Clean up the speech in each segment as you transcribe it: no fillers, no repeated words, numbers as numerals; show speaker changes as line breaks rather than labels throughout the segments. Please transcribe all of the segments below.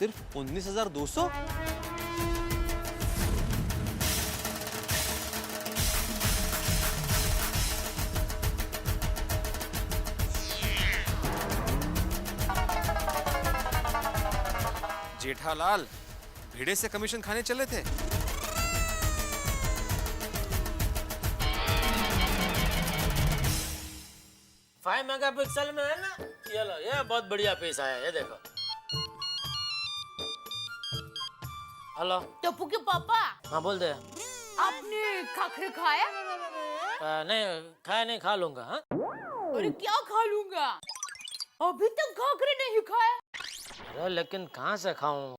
सिर्फ 19,200। जेठालाल भिड़े से कमीशन खाने चले थे।
5 मेगापिक्सल में है ना, ये लो, ये बहुत बढ़िया पीस आया, ये देखो। हेलो
टप्पू के पापा,
हाँ बोल दे।
आपने खाखरे खाया?
नहीं खाया, नहीं खा लूंगा। हाँ
अरे क्या खा लूंगा, अभी तक खाखरे नहीं खाया।
अरे लेकिन कहाँ से खाऊं,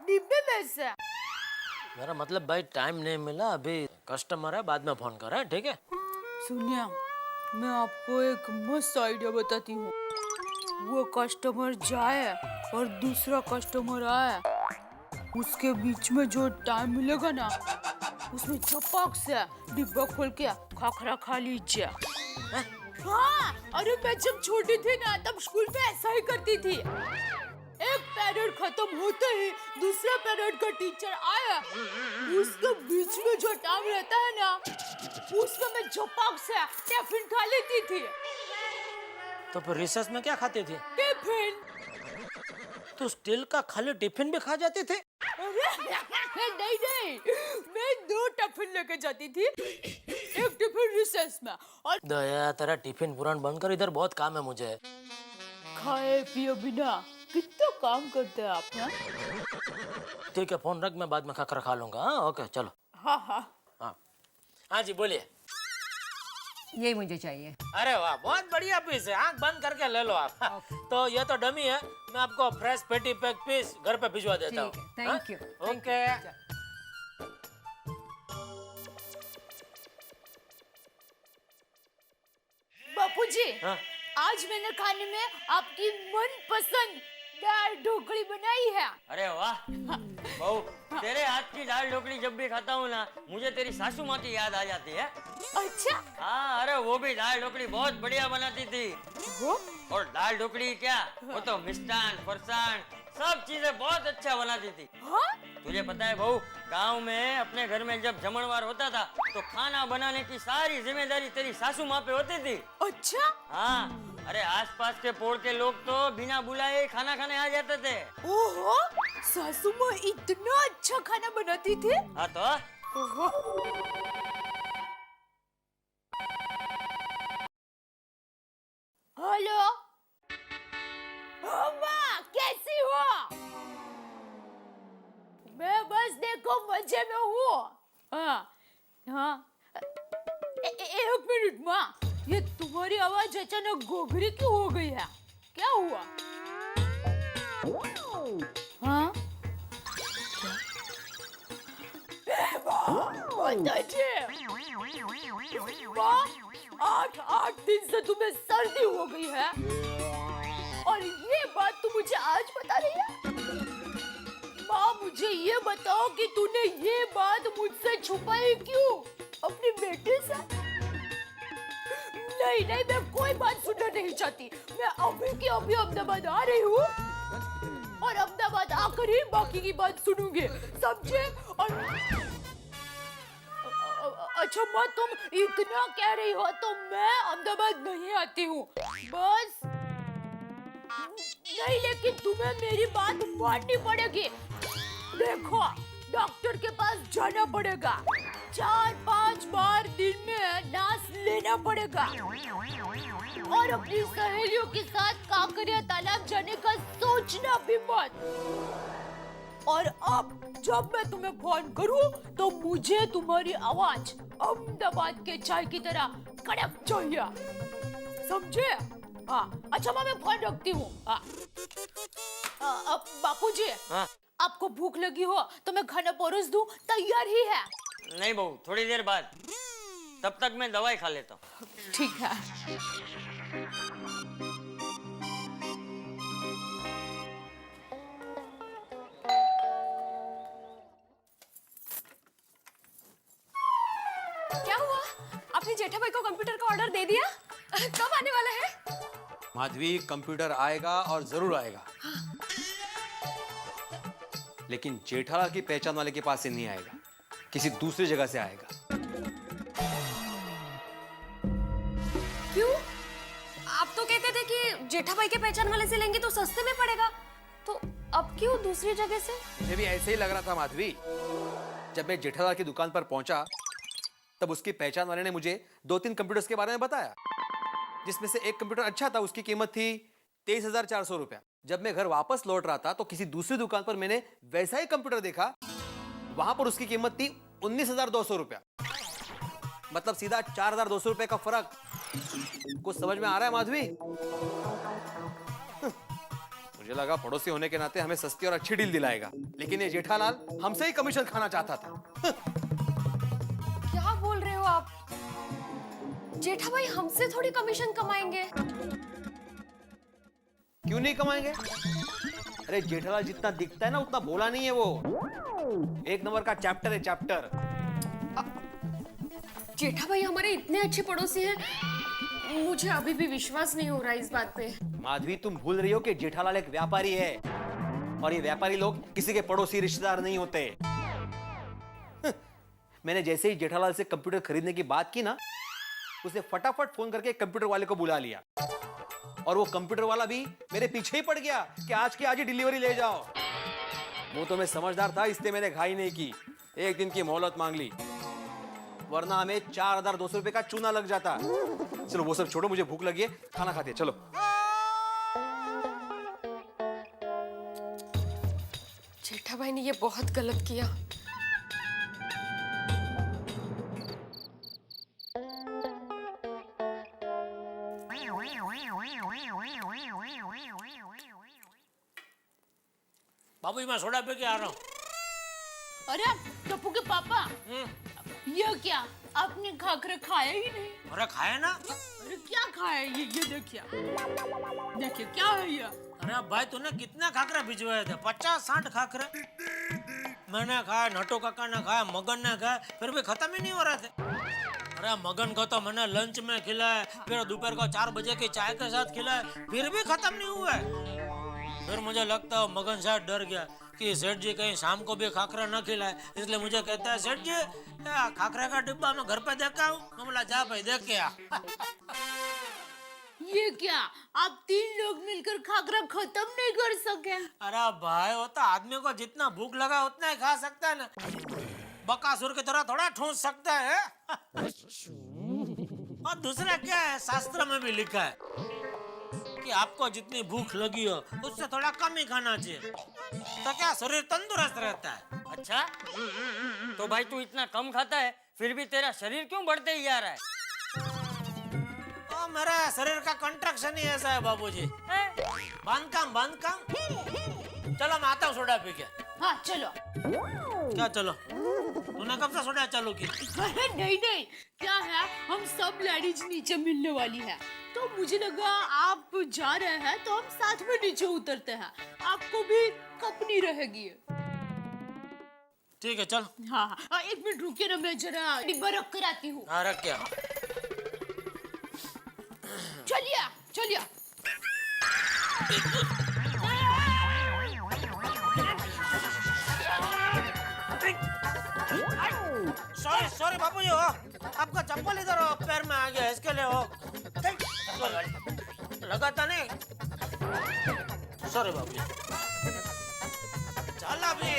डिब्बे में से।
मेरा मतलब भाई टाइम नहीं मिला, अभी कस्टमर है, बाद में फोन कर, है ठीक है।
सुनिए, मैं आपको एक मस्त आइडिया बताती हूँ। वो कस्टमर जाए और दूसरा कस्टमर आए, उसके बीच में जो टाइम मिलेगा ना, उसमें झपक से डिब्बा खोल के खाखरा खा लीजिए। हाँ, अरे मैं जब छोटी थी ना, तब स्कूल में ऐसा ही करती थी। एक पीरियड खत्म होते ही दूसरा पीरियड का टीचर आया, उसके बीच में जो टाइम रहता है ना, उसमें मैं झपक से टिफिन खा लेती थी।
तो फिर रिसेस में क्या खाते थे?
टिफिन।
तो स्टील का खाली टिफिन भी खा जाते थे?
अरे नहीं नहीं, मैं 2 टिफिन लेके जाती थी, एक टिफिन रिसेस में और
दया, तेरा टिफिन पुरान बंद कर, इधर बहुत काम है मुझे।
खाए पिए बिना कितना काम करते हैं आप ना।
ठीक है, फोन रख, मैं बाद में खाकर खा लूंगा। हाँ ओके चलो।
हाँ हाँ
हाँ हाँ जी बोलिए।
यही मुझे चाहिए।
अरे वाह, बहुत बढ़िया पीस है, आँख बंद करके ले लो आप। तो ये तो डमी है, मैं आपको फ्रेश पेटी पैक पीस घर पे भिजवा देता हूँ।
ठीक है, थैंक यू।
ओके।
बापूजी,
हाँ?
आज मैंने खाने में आपकी मनपसंद दाल ढोकली बनाई है।
अरे वाह बहू, तेरे हाथ की दाल ढोकली जब भी खाता हूँ ना, मुझे तेरी सासू माँ की याद आ जाती है।
अच्छा,
हाँ, अरे वो भी दाल ढोकली बहुत बढ़िया बनाती थी।
वो
और दाल ढोकली क्या, वो तो मिष्टान फरसान सब चीजें बहुत अच्छा बनाती थी।
हाँ?
तुझे पता है बहू, गांव में अपने घर में जब जमणवार होता था, तो खाना बनाने की सारी जिम्मेदारी तेरी सासू माँ पे होती थी।
अच्छा,
हाँ, अरे आसपास के पोड़ के लोग तो बिना बुलाए खाना खाने आ जाते थे।
ओहो, सासू माँ इतना अच्छा खाना बनाती थी।
हाँ तो
ओहो। हेलो, माँ कैसी हो? मैं बस देखो मजे में हूँ। हाँ हाँ, एक मिनट माँ, ये तुम्हारी आवाज अचानक गोगरी क्यों हो गई है? क्या हुआ? हाँ? माँ, 8 दिन से तुम्हें सर्दी हो गई है और ये बात तुम मुझे आज बता रही है? माँ मुझे ये बताओ कि तूने ये बात मुझसे छुपाई क्यों अपनी बेटे से? नहीं नहीं, मैं कोई बात सुनना नहीं चाहती। मैं अभी की अभी अहमदाबाद आ रही हूँ और अहमदाबाद आकर ही बाकी की बात सुनूंगी, समझे? और अच्छा माँ, तुम इतना कह रही हो तो मैं अहमदाबाद नहीं आती हूँ, बस नहीं, लेकिन तुम्हें मेरी बात माननी पड़ेगी। देखो, डॉक्टर के पास जाना पड़ेगा, 4-5 बार दिन में नास लेना पड़ेगा और अपनी सहेलियों के साथ कांकरिया तालाब जाने का सोचना भी मत। और अब जब मैं तुम्हें फोन करूं तो मुझे तुम्हारी आवाज अहमदाबाद के चाय की तरह कड़क चाहिए, समझे? हाँ, अच्छा मैं फोन रखती हूँ। हाँ, बापूजी,
हाँ?
आपको भूख लगी हो तो मैं खाना परोस दूं, तैयार ही है।
नहीं बहू, थोड़ी देर बाद, तब तक मैं दवाई खा लेता हूँ।
ठीक है।
क्या हुआ? आपने जेठा भाई को कंप्यूटर का ऑर्डर दे दिया? कब आने वाला है?
माधवी, कंप्यूटर आएगा और जरूर आएगा। लेकिन जेठालाल की पहचान वाले के पास से नहीं आएगा, किसी दूसरी जगह से आएगा।
क्यों? आप तो कहते थे कि जेठा भाई के पहचान वाले से लेंगे तो सस्ते में पड़ेगा, तो अब क्यों दूसरी जगह से?
मुझे भी ऐसे ही लग रहा था माधवी। जब मैं जेठालाल की दुकान पर पहुंचा तब उसकी पहचान वाले ने मुझे 2-3 कंप्यूटर्स के बारे में बताया, जिसमें से एक कंप्यूटर अच्छा था, उसकी कीमत थी 23,400 रुपया। जब मैं घर वापस लौट रहा था तो किसी दूसरी दुकान पर मैंने वैसा ही कंप्यूटर देखा, वहां पर उसकी कीमत थी 19,200 रुपया। मतलब सीधा 4,200 रुपए का फर्क। कुछ समझ में आ रहा है माधवी? मुझे लगा पड़ोसी होने के नाते हमें सस्ती और अच्छी डील दिलाएगा, लेकिन ये जेठालाल हमसे ही कमीशन खाना चाहता था।
क्या बोल रहे हो आप? जेठा भाई हमसे थोड़ी कमीशन कमाएंगे।
क्यों नहीं कमाएंगे? अरे जेठालाल जितना दिखता है ना उतना बोला नहीं है वो। एक नंबर का चैप्टर है, चैप्टर।
जेठा भाई हमारे इतने अच्छे पड़ोसी हैं, मुझे अभी भी विश्वास नहीं हो रहा इस बात पे।
माधवी, तुम भूल रही हो कि जेठालाल एक व्यापारी है, और ये व्यापारी लोग किसी के पड़ोसी रिश्तेदार नहीं होते। मैंने जैसे ही जेठालाल से कंप्यूटर खरीदने की बात की ना, उसने फटाफट फोन करके कंप्यूटर वाले को बुला लिया, और वो कंप्यूटर वाला भी मेरे पीछे ही पड़ गया कि आज की आज ही डिलीवरी ले जाओ। वो तो मैं समझदार था, इसलिए मैंने घाई नहीं की, एक दिन की मोहलत मांग ली, वरना हमें 4,200 रुपए का चूना लग जाता। चलो वो सब छोड़ो, मुझे भूख लगी है, खाना खाते हैं, चलो।
जेठा भाई ने ये बहुत गलत किया।
बाबूजी मैं सोडा पी के आ रहा हूँ।
अरे टप्पू के पापा, ये क्या आपने खाकर खाया ही नहीं?
अरे खाए ना।
अरे क्या खाया? ये देखिए, देखिए क्या है ये?
अरे भाई तूने कितना खाकरा भिजवाए थे? 50-60 खाकरे मैंने खाया, नटो काका ने खाया, मगन ने खाया, फिर भी खत्म ही नहीं हो रहे थे। अरे मगन को तो मैंने लंच में खिलाया, फिर दोपहर को 4 बजे की चाय के साथ खिलाया, फिर भी खत्म नहीं हुआ है। फिर मुझे लगता है मगन शायद डर गया कि सेठ जी कहीं शाम को भी खाकरा न खिलाए, इसलिए मुझे कहता है सेठ जी खाकरे का डिब्बा मैं घर पे देखा हूँ। मैं बोला जा भाई देख के आ।
ये क्या आप 3 लोग मिलकर खाकरा खत्म नहीं कर सके?
अरे भाई वो तो आदमी को जितना भूख लगा उतना ही खा सकता है ना, बकासुर की तरह थोड़ा ठूस सकता है। और दूसरा क्या है, शास्त्र में भी लिखा है कि आपको जितनी भूख लगी हो उससे थोड़ा कम ही खाना चाहिए, तो क्या शरीर तंदुरुस्त रहता है।
अच्छा, तो भाई तू इतना कम खाता है फिर भी तेरा शरीर क्यों बढ़ते ही जा रहा है?
तो मेरा शरीर का कंट्रक्शन ही ऐसा है बाबूजी। बांधकाम। चलो मैं आता हूँ सोडा पी के।
हाँ चलो।
क्या चलो? तूने कब से सोडा चालू की?
अरे नहीं, क्या है, हम सब लेडीज नीचे मिलने वाली है, तो मुझे लगा आप जा रहे हैं तो हम साथ में नीचे उतरते हैं, आपको भी कंपनी रहेगी।
ठीक है चल।
हाँ, 1 मिनट रुकिए ना, मैं जरा डिब्बा रख कर आती हूँ।
हाँ रख के।
चलिए।
सॉरी बाबूजी, हो आपका चप्पल इधर हो, पैर में आ गया, इसके लिए हो। लगाता नहीं। सॉरी बाबूजी। चल अभी।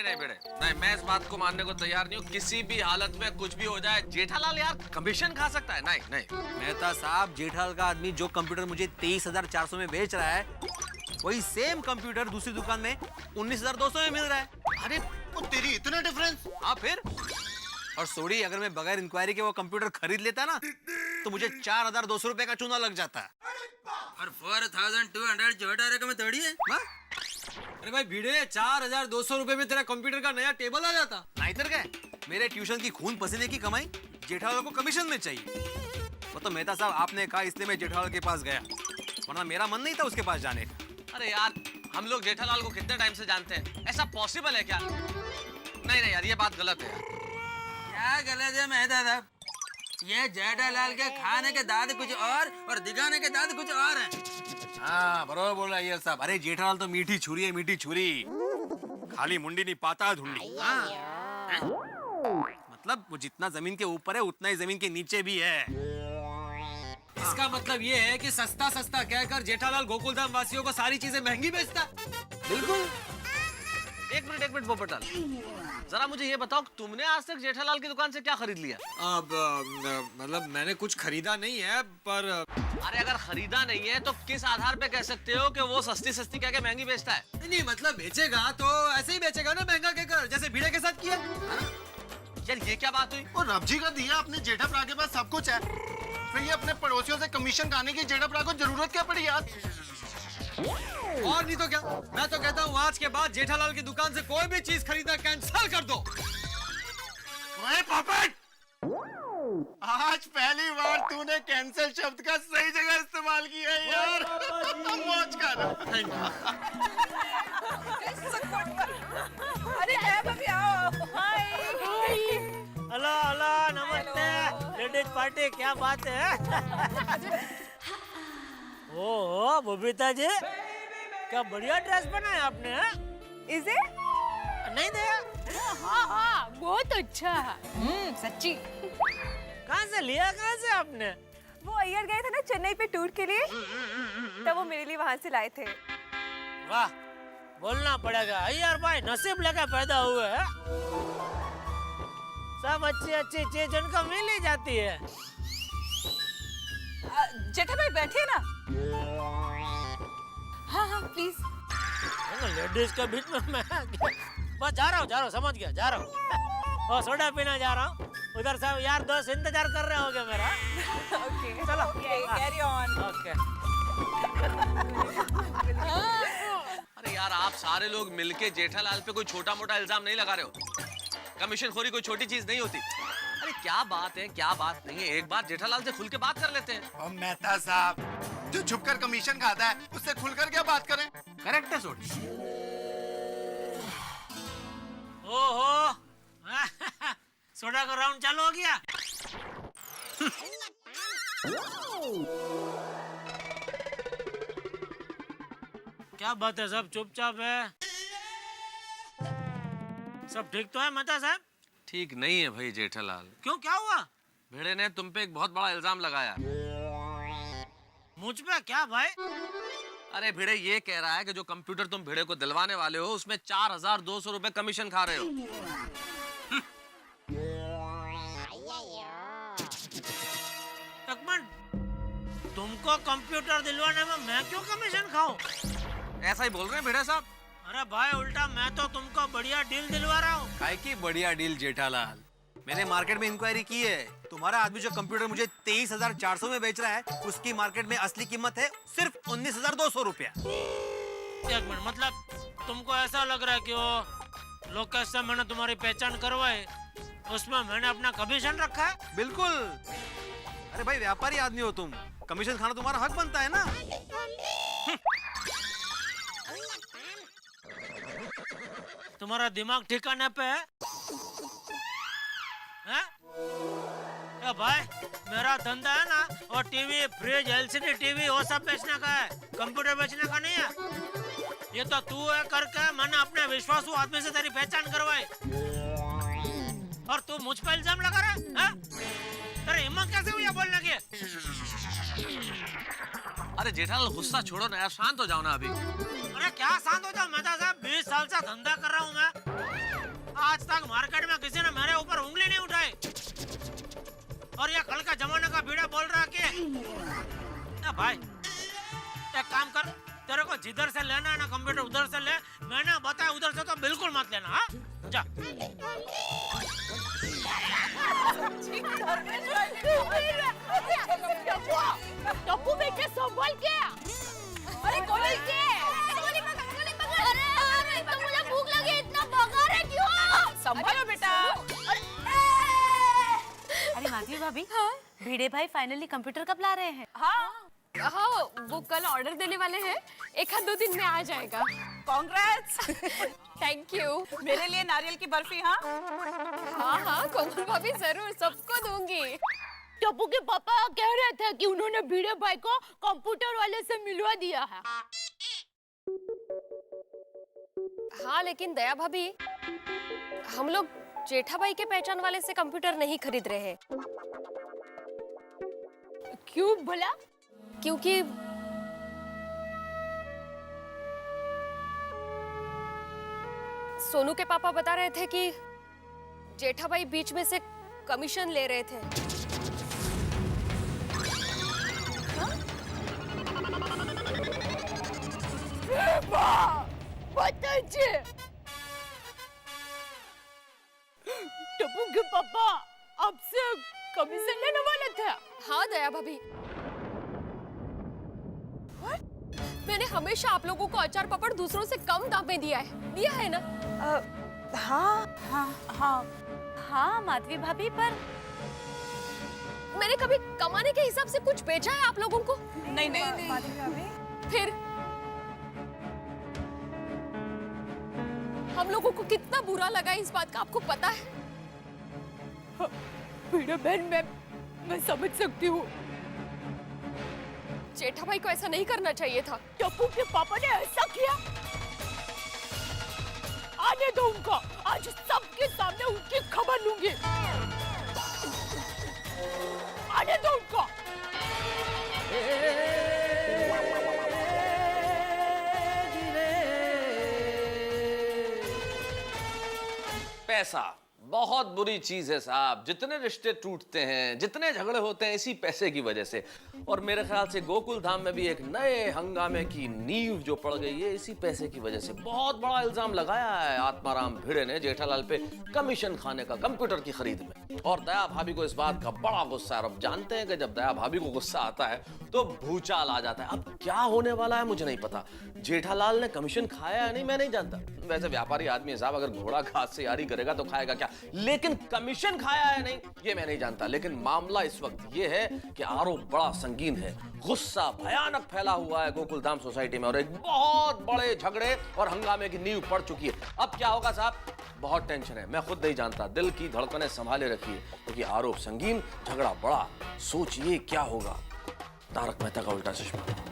नहीं बेटे, नहीं, मैं इस बात को मानने को तैयार नहीं हूँ। किसी भी हालत में कुछ भी हो जाए, जेठालाल यार कमीशन खा सकता है। नहीं।
मेहता साहब, जेठालाल का आदमी जो कंप्यूटर मुझे 23,400 में बेच रहा है, वही सेम कंप्यूटर दूसरी दुकान में 19,200 में मिल रहा है।
अरे वो तेरी इतना डिफरेंस?
हाँ फिर। और सोडी, अगर मैं बगैर इंक्वायरी के वो कंप्यूटर खरीद लेता ना, तो मुझे 4,200 रुपए का चूना लग जाता।
और 4,200 जो हटा रकम थोड़ी है।
अरे भाई भिड़े, 4,200 रुपए में तेरा कंप्यूटर का नया टेबल आ जाता। नाहीतर क्या, मेरे ट्यूशन की खून पसीने की कमाई जेठालाल को कमीशन में चाहिए। वो तो मेहता साहब आपने कहा इसलिए मैं जेठालाल के पास गया, वरना मेरा मन नहीं था उसके पास जाने का।
अरे यार, हम लोग जेठालाल को कितने टाइम से जानते हैं, ऐसा पॉसिबल है क्या? नहीं यार, ये बात गलत है।
क्या गलत है मेहता साहब? ये जेठालाल के खाने के दांत कुछ और दिखाने के दांत कुछ और है।
हाँ बरोबर बोल रहा है साहब। अरे जेठालाल तो मीठी छुरी है, मीठी छुरी। खाली मुंडी नहीं पाता धुंडी। मतलब वो जितना जमीन के ऊपर है उतना ही जमीन के नीचे भी है। इसका मतलब ये है कि सस्ता सस्ता कहकर जेठालाल गोकुलधाम वासियों को सारी चीजें महंगी बेचता।
बिल्कुल। एक मिनट पोपटलाल, जरा मुझे ये बताओ तुमने आज तक जेठालाल की दुकान से क्या खरीद लिया?
अब मतलब मैंने कुछ खरीदा नहीं है, पर
अरे अगर खरीदा नहीं है तो किस आधार पे कह सकते हो कि वो सस्ती सस्ती कह के महंगी बेचता है?
नहीं मतलब बेचेगा तो ऐसे ही बेचेगा ना, महंगा कहकर, जैसे भिड़े के साथ किया।
यार ये क्या बात हुई?
और रब जी का दिया अपने जेठा भरा के पास सब कुछ है, फिर ये अपने पड़ोसियों से कमीशन खाने की जेठा भरा को जरूरत क्या पड़ी यार?
और नहीं तो क्या, मैं तो कहता हूँ आज के बाद जेठालाल की दुकान से कोई भी चीज खरीदना कैंसिल कर दो।
ओए पोपट, आज पहली बार तूने कैंसिल शब्द का सही जगह इस्तेमाल किया है यार। मौज कर।
अरे है भाभी आओ।
हेलो हेलो नमस्ते लेडीज पार्टी, क्या बात है? ओह बबीता जी, क्या बढ़िया ड्रेस बनाया आपने।
इसे
नहीं दे?
हाँ हाँ बहुत अच्छा है। सच्ची।
कहाँ से लिया, कहाँ से आपने?
वो अय्यर गए थे ना चेन्नई पे टूर के लिए, तब वो मेरे लिए वहां से लाए थे।
वाह, बोलना पड़ेगा अय्यर भाई नसीब लेकर पैदा हुए हैं। सब अच्छी अच्छी चीज उनको मिल ही जाती है।
जेठा भाई बैठिए ना। हाँ हाँ प्लीज।
लेडीज के बीच में मैं बस जा रहा हूँ, समझ गया, जा रहा हूँ। और सोडा पीना जा रहा हूँ। उधर सब यार दोस्त इंतजार कर रहे होंगे मेरा।
ओके
चलो
कैरी ऑन।
ओके।
अरे यार आप सारे लोग मिलके जेठालाल पे कोई छोटा मोटा इल्जाम नहीं लगा रहे हो। कमीशन खोरी कोई छोटी चीज नहीं होती। अरे क्या बात है, क्या बात नहीं है, एक बार जेठालाल से खुल के बात कर लेते हैं।
और मेहता साहब, जो छुपकर कमीशन खाता है उससे खुलकर क्या बात करें?
करेक्ट है सोच।
ओहो सोडा का राउंड चालू हो गया। क्या बात है, सब चुपचाप है? सब ठीक तो है मेहता साहब?
ठीक नहीं है भाई जेठालाल।
क्यों, क्या हुआ?
भिड़े ने तुम पे एक बहुत बड़ा इल्जाम लगाया।
मुझ पे? क्या भाई?
अरे भिड़े ये कह रहा है कि जो कंप्यूटर तुम भिड़े को दिलवाने वाले हो उसमें 4200 रुपए कमीशन खा रहे हो।
एक मिनट, तुमको कंप्यूटर दिलवाने में मैं क्यों कमीशन खाऊं?
ऐसा ही बोल रहे हैं भिड़े साहब।
अरे भाई उल्टा मैं तो तुमको बढ़िया डील दिलवा रहा हूँ।
काय की बढ़िया डील जेठालाल। मैंने मार्केट में इंक्वायरी की है, तुम्हारा आदमी जो कंप्यूटर मुझे 23,400 में बेच रहा है उसकी मार्केट में असली कीमत है सिर्फ 19,200 रुपया।
एक मिनट, मतलब तुमको ऐसा लग रहा है कि वो लोकेश से मैंने तुम्हारी पहचान करवाई, उसमें मैंने अपना कमीशन रखा है?
बिल्कुल। अरे भाई व्यापारी आदमी हो तुम, कमीशन खाना तुम्हारा हक बनता है ना।
तुम्हारा दिमाग ठिकाने पे है? हैं? ए भाई मेरा धंधा है ना, और टीवी, फ्रिज, एलसीडी टीवी वो सब बेचने का है, कंप्यूटर बेचने का नहीं है। ये तो तू है करके मैंने अपने विश्वासू आदमी से तेरी पहचान करवाई, और तू मुझ पर इल्जाम लगा रहा है? तेरी हिम्मत कैसे हुई बोलने की?
अरे जेठालाल गुस्सा छोड़ो ना यार, शांत हो जाओ ना अभी।
अरे क्या शांत हो जाओ मेहता साहब, 20 साल से धंधा कर रहा हूँ मैं, आज तक मार्केट में किसी ने मेरे ऊपर उंगली नहीं उठाई, और ये कल का जमाने का भीड़ा बोल रहा कि भाई एक काम कर, तेरे को जिधर से लेना है ना कंप्यूटर उधर से ले, मैंने बताया उधर से तो बिल्कुल मत लेना। हाँ जा।
टप्पू बेटे संभल के। अरे गोली के। अरे तो मुझे भूख लगी, इतना भगा रहे क्यों? संभालो बेटा।
अरे माधवी भाभी, भिड़े भाई फाइनली कंप्यूटर कब ला रहे हैं?
हाँ वो कल ऑर्डर देने वाले हैं, 1-2 दिन में आ जाएगा।
कांग्रेट्स।
Thank you.
मेरे लिए नारियल की बर्फी। हाँ
हाँ हाँ कोमल भाभी जरूर सबको दूंगी।
टप्पू के पापा कह रहे थे कि उन्होंने भिड़े भाई को कंप्यूटर वाले से मिलवा दिया है।
हाँ लेकिन दया भाभी, हम लोग जेठा भाई के पहचान वाले से कंप्यूटर नहीं खरीद रहे हैं।
क्यों भला?
क्योंकि सोनू के पापा बता रहे थे कि जेठा भाई बीच में से कमीशन ले रहे थे।
टप्पू के पापा आपसे कमीशन लेने वाले थे?
हाँ दया भाभी, मैंने हमेशा आप लोगों को अचार पापड़ दूसरों से कम दाम में दिया है ना?
हाँ
हाँ हाँ
हाँ माधवी भाभी, पर
मैंने कभी कमाने के हिसाब से कुछ बेचा है आप लोगों को?
नहीं नहीं
माधवी भाभी,
फिर हम लोगों को कितना बुरा लगा इस बात का आपको पता है?
भिड़े बहन, मैं समझ सकती हूँ।
जेठा भाई को ऐसा नहीं करना चाहिए था।
टप्पू के पापा ने ऐसा किया? आने दो उनको, आज सबके सामने उनकी खबर लूंगी। आने दो उनको।
पैसा बहुत बुरी चीज है साहब। जितने रिश्ते टूटते हैं, जितने झगड़े होते हैं, इसी पैसे की वजह से। और मेरे ख्याल से गोकुल धाम में भी एक नए हंगामे की नींव जो पड़ गई है इसी पैसे की वजह से। बहुत बड़ा इल्जाम लगाया है आत्माराम भिड़े ने जेठालाल पे कमीशन खाने का कंप्यूटर की खरीद में। और दया भाभी को इस बात का बड़ा गुस्सा है। अब जानते हैं कि जब दया भाभी को गुस्सा आता है तो भूचाल आ जाता है। अब क्या होने वाला है मुझे नहीं पता। जेठालाल ने कमीशन खाया है नहीं मैं नहीं जानता। वैसे व्यापारी आदमी है साहब, अगर घोड़ा घास से यारी करेगा तो खाएगा क्या, लेकिन कमीशन खाया है नहीं ये मैं नहीं जानता। लेकिन मामला इस वक्त ये है कि आरोप बड़ा संगीन है। गुस्सा भयानक फैला हुआ है गोकुलधाम सोसाइटी में और एक बहुत बड़े झगड़े और हंगामे की नींव पड़ चुकी है। अब क्या होगा साहब, बहुत टेंशन है, मैं खुद नहीं जानता। दिल की धड़कनें संभाले रखिए क्योंकि आरोप संगीन, झगड़ा बड़ा। सोचिए क्या होगा। तारक मेहता का उल्टा चश्मा।